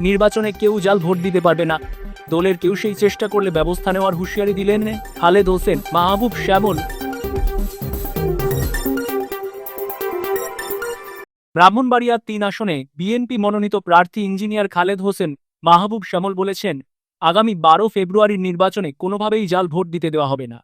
নির্বাচনে কেউ জাল ভোট দিতে পারবে না। দলের কেউ সেই চেষ্টা করলে ব্যবস্থা নেওয়ার হুঁশিয়ারি দিলেন খালেদ হোসেন মাহবুব শ্যামল। ব্রাহ্মণবাড়িয়ার ৩ আসনে বিএনপি মনোনীত প্রার্থী ইঞ্জিনিয়ার খালেদ হোসেন মাহবুব শ্যামল বলেছেন, আগামী ১২ ফেব্রুয়ারির নির্বাচনে কোনোভাবেই জাল ভোট দিতে দেওয়া হবে না।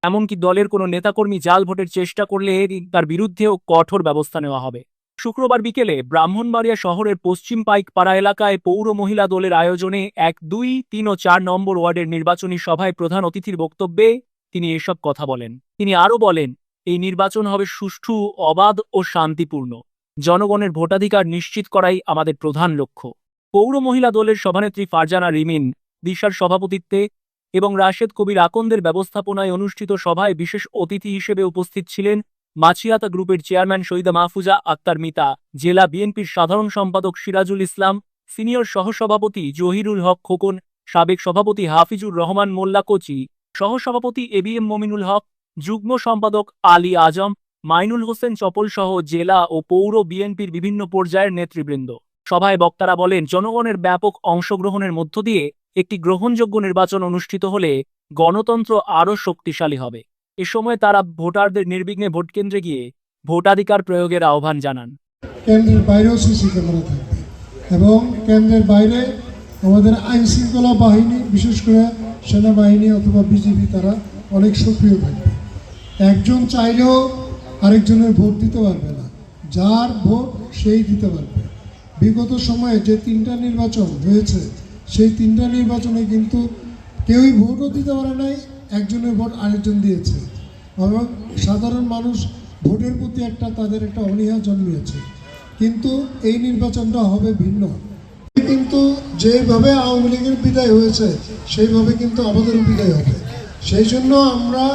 এমনকি দলের কোনো নেতাকর্মী জাল ভোটের চেষ্টা করলে তার বিরুদ্ধেও কঠোর ব্যবস্থা নেওয়া হবে। শুক্রবার বিকেলে ব্রাহ্মণবাড়িয়া শহরের পশ্চিম পাইকপাড়া এলাকায় পৌর মহিলা দলের আয়োজনে ১, ২, ৩ ও ৪ নম্বর ওয়ার্ডের নির্বাচনী সভায় প্রধান অতিথির বক্তব্যে তিনি এসব কথা বলেন। তিনি আরও বলেন, এই নির্বাচন হবে সুষ্ঠু, অবাধ ও শান্তিপূর্ণ। জনগণের ভোটাধিকার নিশ্চিত করাই আমাদের প্রধান লক্ষ্য। পৌর মহিলা দলের সভানেত্রী ফারজানা রিমিন দিশার সভাপতিত্বে এবং রাশেদ কবির আকন্দের ব্যবস্থাপনায় অনুষ্ঠিত সভায় বিশেষ অতিথি হিসেবে উপস্থিত ছিলেন মাছিয়াতা গ্রুপের চেয়ারম্যান শহীদা মাহফুজা আক্তার মিতা, জেলা বিএনপির সাধারণ সম্পাদক সিরাজুল ইসলাম, সিনিয়র সহসভাপতি জহিরুল হক খোকন, সাবেক সভাপতি হাফিজুর রহমান মোল্লা কোচি, সহসভাপতি এবিএম মমিনুল হক, যুগ্ম সম্পাদক আলী আজম, মাইনুল হোসেন চপল সহ জেলা ও পৌর বিএনপির বিভিন্ন পর্যায়ের নেতৃবৃন্দ। সভায় বক্তারা বলেন, জনগণের ব্যাপক অংশগ্রহণের মধ্য দিয়ে একটি গ্রহণযোগ্য নির্বাচন অনুষ্ঠিত হলে গণতন্ত্র আরও শক্তিশালী হবে। এ সময় তারা ভোটারদের নির্বিঘ্নে ভোটকেন্দ্রে গিয়ে ভোটাধিকার প্রয়োগের আহ্বান জানান। কেন্দ্রের বাইরেও সিসি ক্যামেরা থাকবে এবং কেন্দ্রের বাইরে আমাদের আইন শৃঙ্খলা বাহিনী, বিশেষ করে সেনাবাহিনী অথবা বিজিবি, তারা অনেক সক্রিয় থাকবে। একজন চাইলেও আরেকজনের ভোট দিতে পারবে না, যার ভোট সেই দিতে পারবে। বিগত সময়ে যে 3টা নির্বাচন হয়েছে, সেই 3টা নির্বাচনে কিন্তু কেউই ভোটও দিতে পারে নাই, একজনের ভোট আরেকজন দিয়েছে এবং সাধারণ মানুষ ভোটের প্রতি তাদের একটা অনীহা জন্মিয়েছে। কিন্তু এই নির্বাচনটা হবে ভিন্ন। কিন্তু যেভাবে আওয়ামী লীগের বিদায় হয়েছে সেইভাবে কিন্তু আমাদেরও বিদায় হবে। সেই জন্য আমরা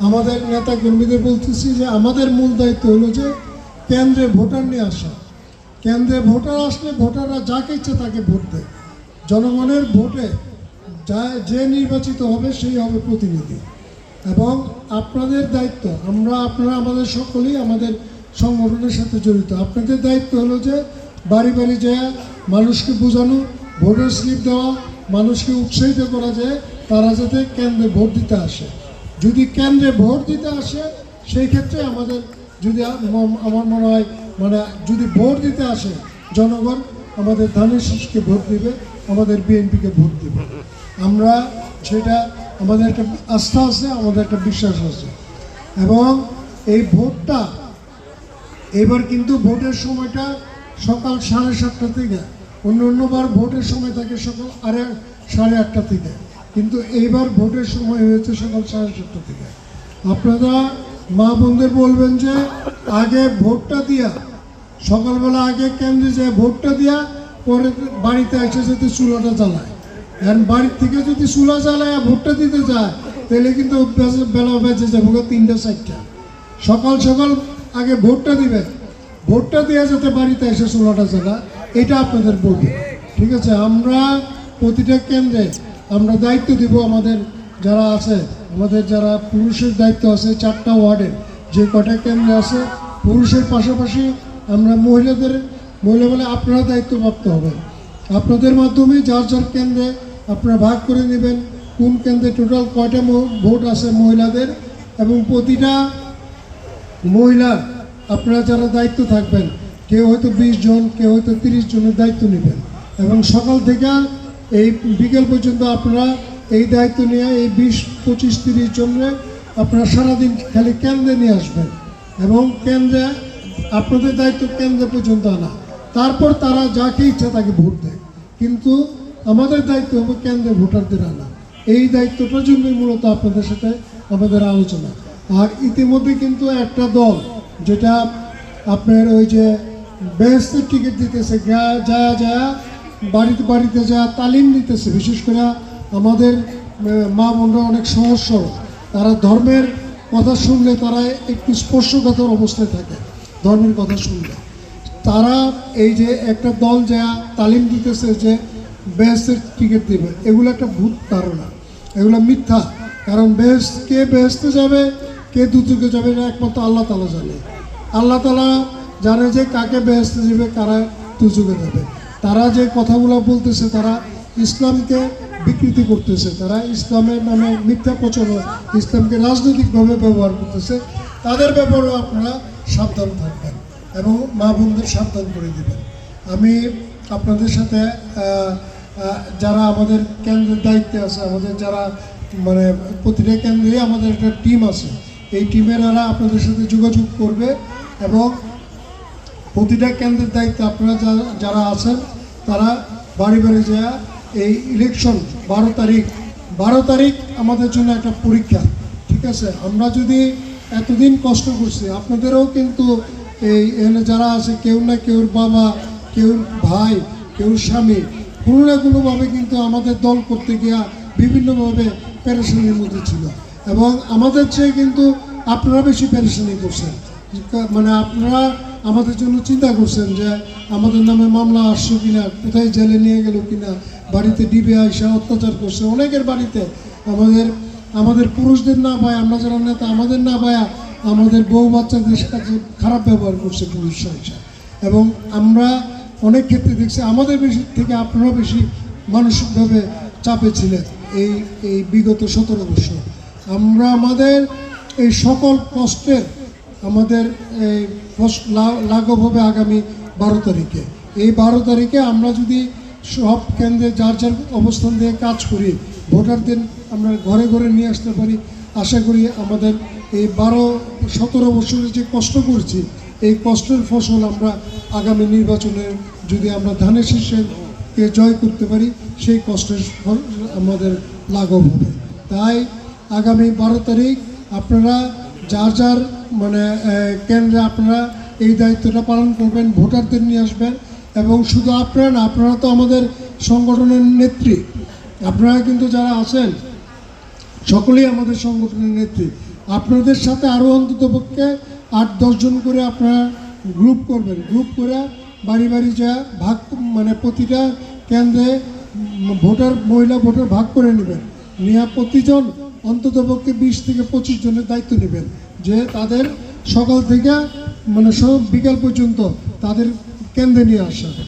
আমাদের নেতা কর্মীদের বলতেছি যে আমাদের মূল দায়িত্ব হলো যে কেন্দ্রে ভোটার নিয়ে আসা। কেন্দ্রে ভোটার আসলে ভোটাররা যাকে ইচ্ছে তাকে ভোট দেয়। জনগণের ভোটে যে নির্বাচিত হবে সেই হবে প্রতিনিধি। এবং আপনাদের দায়িত্ব, আপনারা আমাদের সকলেই আমাদের সংগঠনের সাথে জড়িত। আপনাদের দায়িত্ব হলো যে বাড়ি বাড়ি যায় মানুষকে বোঝানো, ভোটার স্লিপ দেওয়া, মানুষকে উৎসাহিত করা যায় তারা যাতে কেন্দ্রে ভোট দিতে আসে। যদি কেন্দ্রে ভোট দিতে আসে সেই ক্ষেত্রে আমাদের যদি আমার মনে হয় যদি ভোট দিতে আসে জনগণ, আমাদের ধানের শীষকে ভোট দিবে, আমাদের বিএনপিকে ভোট দিবে। আমরা সেটা আমাদের একটা আস্থা আছে, আমাদের একটা বিশ্বাস আছে। এবং এই ভোটটা এবার কিন্তু ভোটের সময়টা সকাল 7:30 থেকে, অন্যবার ভোটের সময় থাকে সকাল 8:30 থেকে, কিন্তু এইবার ভোটের সময় হয়েছে সকাল 7:30 থেকে। আপনারা মা বোনদের বলবেন যে আগে ভোটটা দিয়া, সকালবেলা আগে কেন্দ্রে যায় ভোটটা দিয়া, পরে বাড়িতে এসে যাতে চুলাটা জ্বালায়। এখন বাড়ির থেকে যদি চুলা জ্বালায় ভোটটা দিতে যায় তাহলে কিন্তু বেলা বেজে যাবো 3টা-4টা। সকাল সকাল আগে ভোটটা দিবে, ভোটটা দিয়ে যাতে বাড়িতে এসে চুলাটা জ্বালায়, এটা আপনাদের বলবে, ঠিক আছে? আমরা প্রতিটা কেন্দ্রে আমরা দায়িত্ব দিব। আমাদের যারা আছে, আমাদের যারা পুরুষের দায়িত্ব আছে 4টা ওয়ার্ডের যে কটা কেন্দ্রে আছে, পুরুষের পাশাপাশি আমরা মহিলা বলে আপনারা দায়িত্বপ্রাপ্ত হবেন। আপনাদের মাধ্যমে যার যার কেন্দ্রে আপনারা ভাগ করে নেবেন কোন কেন্দ্রে টোটাল কয়টা ভোট আছে মহিলাদের, এবং প্রতিটা মহিলা আপনারা যারা দায়িত্ব থাকবেন, কেউ হয়তো 20 জন, কেউ হয়তো 30 জনের দায়িত্ব নেবেন। এবং সকাল থেকে এই বিকেল পর্যন্ত আপনারা এই দায়িত্ব নিয়ে এই 20, 25, 30 জনের আপনারা সারাদিন খালি কেন্দ্রে নিয়ে আসবেন এবং কেন্দ্রে আপনাদের দায়িত্ব কেন্দ্র পর্যন্ত আনা। তারপর তারা যাকে ইচ্ছা তাকে ভোট দেয়, কিন্তু আমাদের দায়িত্ব হবে কেন্দ্রে ভোটারদের আনা। এই দায়িত্বটার জন্যই মূলত আপনাদের সাথে আমাদের আলোচনা। আর ইতিমধ্যে কিন্তু একটা দল যেটা আপনার ওই যে বেহেশতের টিকিট দিতেছে, যা বাড়িতে বাড়িতে যা তালিম দিতেছে, বিশেষ করে আমাদের মা বোনরা অনেক সহজ সরল, তারা ধর্মের কথা শুনলে তারা একটু স্পর্শকাতর অবস্থায় থাকে। ধর্মের কথা শুনলে তারা এই যে একটা দল যা তালিম দিতেছে যে বেহেশতের টিকিট দেবে, এগুলো একটা ভূত ধারণা, এগুলো মিথ্যা। কারণ কে বেহেশতে যাবে, কে দুচুকে যাবে না একমাত্র আল্লাহ তাআলা জানে। আল্লাহ তাআলা জানে যে কাকে বেহেশতে যাবে, কারা দুচুকে যাবে। তারা যে কথাগুলো বলতেছে, তারা ইসলামকে বিকৃতি করতেছে, তারা ইসলামের নামে মিথ্যা প্রচারণা, ইসলামকে রাজনৈতিকভাবে ব্যবহার করতেছে। তাদের ব্যাপারেও আপনারা সাবধান থাকবেন এবং মা বোনদের সাবধান করে দেবেন। আমি আপনাদের সাথে যারা আমাদের কেন্দ্রের দায়িত্বে আছে, আমাদের যারা মানে প্রতিটা কেন্দ্রে আমাদের একটা টিম আছে, এই টিমেরা আপনাদের সাথে যোগাযোগ করবে এবং প্রতিটা কেন্দ্রের দায়িত্বে আপনারা যারা আছেন তারা বাড়ি বাড়ি যাওয়া এই ইলেকশন 12 তারিখ আমাদের জন্য একটা পরীক্ষা, ঠিক আছে? আমরা যদি এতদিন কষ্ট করছি, আপনাদেরও কিন্তু এই এখানে যারা আছে কেউ না কেউর বাবা, কেউর ভাই, কেউর স্বামী কোনো না কোনোভাবে কিন্তু আমাদের দল করতে গিয়া বিভিন্নভাবে পেরেশানির মধ্যে ছিল এবং আমাদের চেয়ে কিন্তু আপনারা বেশি পেরেশানি করছেন। মানে আপনারা আমাদের জন্য চিন্তা করছেন যে আমাদের নামে মামলা আসছে কিনা, কোথায় জেলে নিয়ে গেল কিনা, বাড়িতে ডিবি আইসা অত্যাচার করছে অনেকের বাড়িতে, আমাদের পুরুষদের না পায়, আমরা যারা নেতা আমাদের না পায়া আমাদের বউ বাচ্চাদের কাছে খারাপ ব্যবহার করছে পুলিশ আইসা। এবং আমরা অনেক ক্ষেত্রে দেখছি আমাদের বেশি থেকে আপনারা বেশি মানসিকভাবে চাপে ছিলেন এই বিগত 17 বছর। আমরা আমাদের এই সকল কষ্টের আমাদের এই লাঘব হবে আগামী 12 তারিখে। এই 12 তারিখে আমরা যদি সব কেন্দ্রে যার যার অবস্থান দিয়ে কাজ করি, ভোটারদের আমরা ঘরে ঘরে নিয়ে আসতে পারি, আশা করি আমাদের এই 17 বছরের যে কষ্ট করছি এই কষ্টের ফসল আমরা আগামী নির্বাচনে যদি আমরা ধানের শীষকে জয় করতে পারি, সেই কষ্টের ফল আমাদের লাঘব হবে। তাই আগামী 12 তারিখ আপনারা যার যার মানে কেন্দ্রে আপনারা এই দায়িত্বটা পালন করবেন, ভোটারদের নিয়ে আসবেন। এবং শুধু আপনারা না, আপনারা তো আমাদের সংগঠনের নেত্রী, আপনারা কিন্তু যারা আছেন সকলেই আমাদের সংগঠনের নেত্রী। আপনাদের সাথে আরও অন্ততপক্ষে 8-10 জন করে আপনারা গ্রুপ করবেন, গ্রুপ করে বাড়ি বাড়ি যা ভাগ মানে প্রতিটা কেন্দ্রে মহিলা ভোটার ভাগ করে নেবেন, নিয়ে প্রতিজন অন্ততপক্ষে 20 থেকে 25 জনের দায়িত্ব নেবেন, যে তাদের সকাল থেকে মানে সব বিকাল পর্যন্ত তাদের কেন্দ্রে নিয়ে আসা।